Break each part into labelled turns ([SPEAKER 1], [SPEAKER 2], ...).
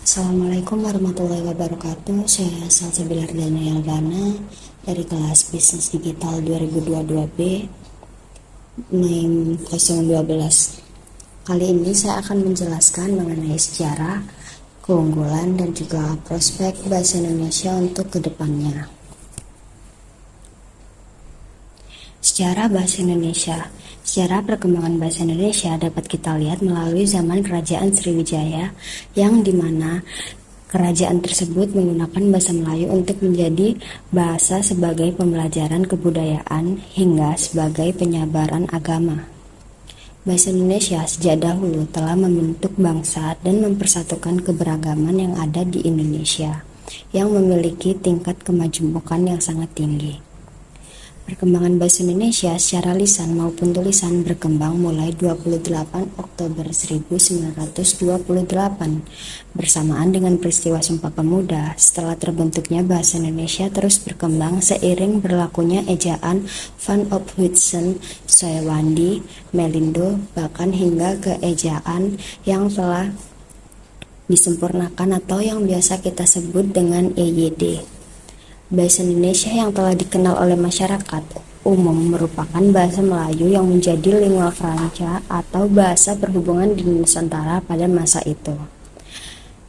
[SPEAKER 1] Assalamualaikum warahmatullahi wabarakatuh. Saya Salsabila Ardana Yaldana dari kelas Bisnis Digital 2022B NIM 012. Kali ini saya akan menjelaskan mengenai sejarah, keunggulan, dan juga prospek bahasa Indonesia untuk kedepannya. Sejarah bahasa Indonesia. Sejarah perkembangan bahasa Indonesia dapat kita lihat melalui zaman Kerajaan Sriwijaya, yang dimana kerajaan tersebut menggunakan bahasa Melayu untuk menjadi bahasa sebagai pembelajaran kebudayaan hingga sebagai penyebaran agama. Bahasa Indonesia sejak dahulu telah membentuk bangsa dan mempersatukan keberagaman yang ada di Indonesia, yang memiliki tingkat kemajemukan yang sangat tinggi. Perkembangan bahasa Indonesia secara lisan maupun tulisan berkembang mulai 28 Oktober 1928 bersamaan dengan peristiwa Sumpah Pemuda. Setelah terbentuknya bahasa Indonesia terus berkembang seiring berlakunya ejaan Van Ophuijsen, Soewandi, Melindo, bahkan hingga ke ejaan yang telah disempurnakan atau yang biasa kita sebut dengan EYD. Bahasa Indonesia yang telah dikenal oleh masyarakat umum merupakan bahasa Melayu yang menjadi lingua franca atau bahasa perhubungan di Nusantara pada masa itu.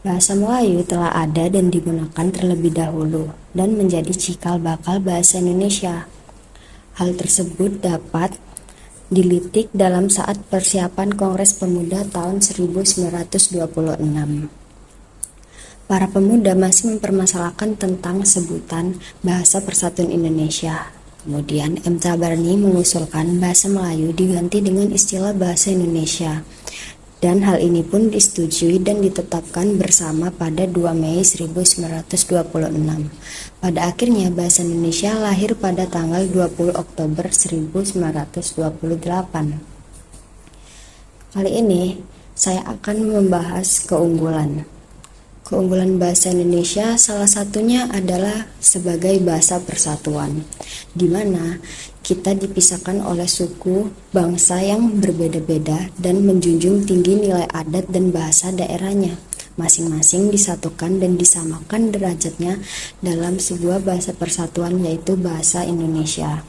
[SPEAKER 1] Bahasa Melayu telah ada dan digunakan terlebih dahulu dan menjadi cikal bakal bahasa Indonesia. Hal tersebut dapat dilitik dalam saat persiapan Kongres Pemuda tahun 1926. Para pemuda masih mempermasalahkan tentang sebutan Bahasa Persatuan Indonesia. Kemudian M. Tabarni mengusulkan bahasa Melayu diganti dengan istilah Bahasa Indonesia. Dan hal ini pun disetujui dan ditetapkan bersama pada 2 Mei 1926. Pada akhirnya bahasa Indonesia lahir pada tanggal 20 Oktober 1928. Kali ini saya akan membahas keunggulan. Keunggulan bahasa Indonesia salah satunya adalah sebagai bahasa persatuan, di mana kita dipisahkan oleh suku bangsa yang berbeda-beda dan menjunjung tinggi nilai adat dan bahasa daerahnya. Masing-masing disatukan dan disamakan derajatnya dalam sebuah bahasa persatuan, yaitu bahasa Indonesia.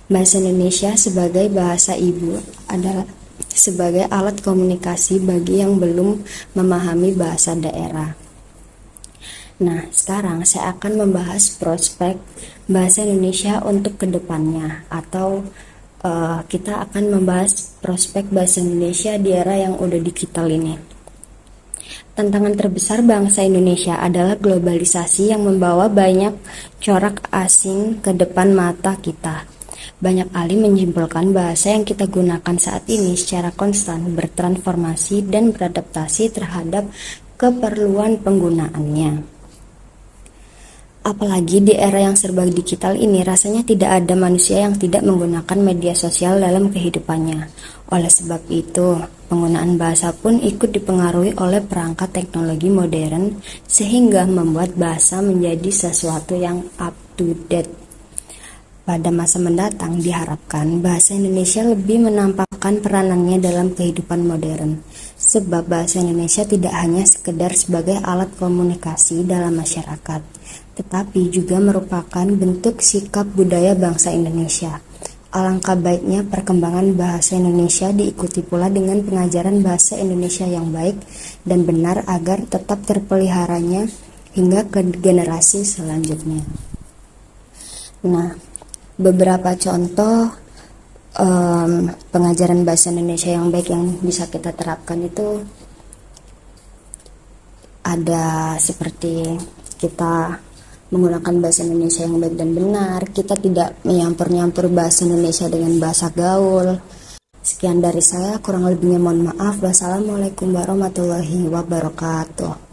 [SPEAKER 1] Bahasa Indonesia sebagai bahasa ibu adalah sebagai alat komunikasi bagi yang belum memahami bahasa daerah. Nah, sekarang saya akan membahas prospek bahasa Indonesia untuk kedepannya, atau kita akan membahas prospek bahasa Indonesia di era yang udah digital ini. Tantangan terbesar bangsa Indonesia adalah globalisasi yang membawa banyak corak asing ke depan mata kita. Banyak ahli menyimpulkan bahasa yang kita gunakan saat ini secara konstan bertransformasi dan beradaptasi terhadap keperluan penggunaannya. Apalagi di era yang serba digital ini, rasanya tidak ada manusia yang tidak menggunakan media sosial dalam kehidupannya. Oleh sebab itu, penggunaan bahasa pun ikut dipengaruhi oleh perangkat teknologi modern sehingga membuat bahasa menjadi sesuatu yang up to date. Pada masa mendatang diharapkan bahasa Indonesia lebih menampakkan peranannya dalam kehidupan modern, sebab bahasa Indonesia tidak hanya sekedar sebagai alat komunikasi dalam masyarakat, tetapi juga merupakan bentuk sikap budaya bangsa Indonesia. Alangkah baiknya perkembangan bahasa Indonesia diikuti pula dengan pengajaran bahasa Indonesia yang baik dan benar agar tetap terpeliharanya hingga ke generasi selanjutnya. Nah, beberapa contoh pengajaran bahasa Indonesia yang baik yang bisa kita terapkan itu ada seperti kita menggunakan bahasa Indonesia yang baik dan benar, kita tidak menyampur-nyampur bahasa Indonesia dengan bahasa gaul. Sekian dari saya, kurang lebihnya mohon maaf. Wassalamualaikum warahmatullahi wabarakatuh.